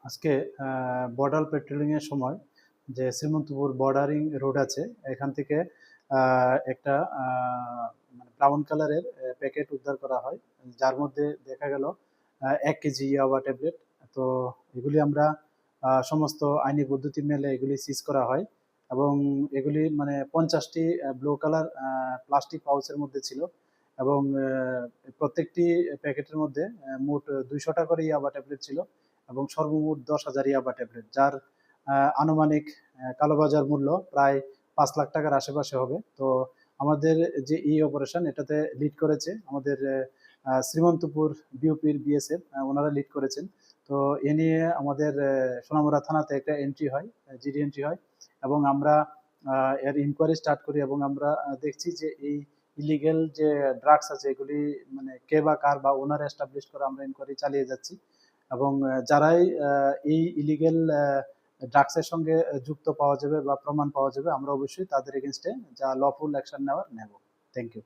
আজকে বর্ডার পেট্রোলিংয়ের সময় যে শ্রীমন্তপুর বর্ডারিং রোড আছে, এখান থেকে একটা মানে ব্রাউন কালারের প্যাকেট উদ্ধার করা হয়, যার মধ্যে দেখা গেল 1 কেজি ইয়াবা ট্যাবলেট। তো এগুলি আমরা সমস্ত আইনি পদ্ধতি মেলে এগুলি সিজ করা হয় এবং এগুলি মানে 50টি ব্লু কালার প্লাস্টিক পাউচের মধ্যে ছিল এবং প্রত্যেকটি প্যাকেটের মধ্যে মোট 200টা করে ইয়াবা ট্যাবলেট ছিল এবং সর্বমোট 10,000 ইয়াবা ট্যাবলেট, যার আনুমানিক কালোবাজার মূল্য প্রায় 5 লাখ টাকার আশেপাশে হবে। তো আমাদের যে এই অপারেশন, এটাতে লিড করেছে আমাদের শ্রীমন্তপুর বিওপির বিএসএফ, ওনারা লিড করেছেন। তো এ নিয়ে আমাদের সোনামুড়া থানাতে একটা এন্ট্রি হয়, জিডি এন্ট্রি হয় এবং আমরা এর ইনকোয়ারি স্টার্ট করি এবং আমরা দেখছি যে এই ইলিগেল যে ড্রাগস আছে এগুলি মানে কে বা কার বা ওনার এস্টাবলিশ করে আমরা ইনকোয়ারি চালিয়ে যাচ্ছি এবং যারাই এই ইলিগেল ড্রাগসের সঙ্গে যুক্ত পাওয়া যাবে বা প্রমাণ পাওয়া যাবে, আমরা অবশ্যই তাদের এগেনস্টে যা লফুল অ্যাকশন নেওয়ার নেব। Thank you.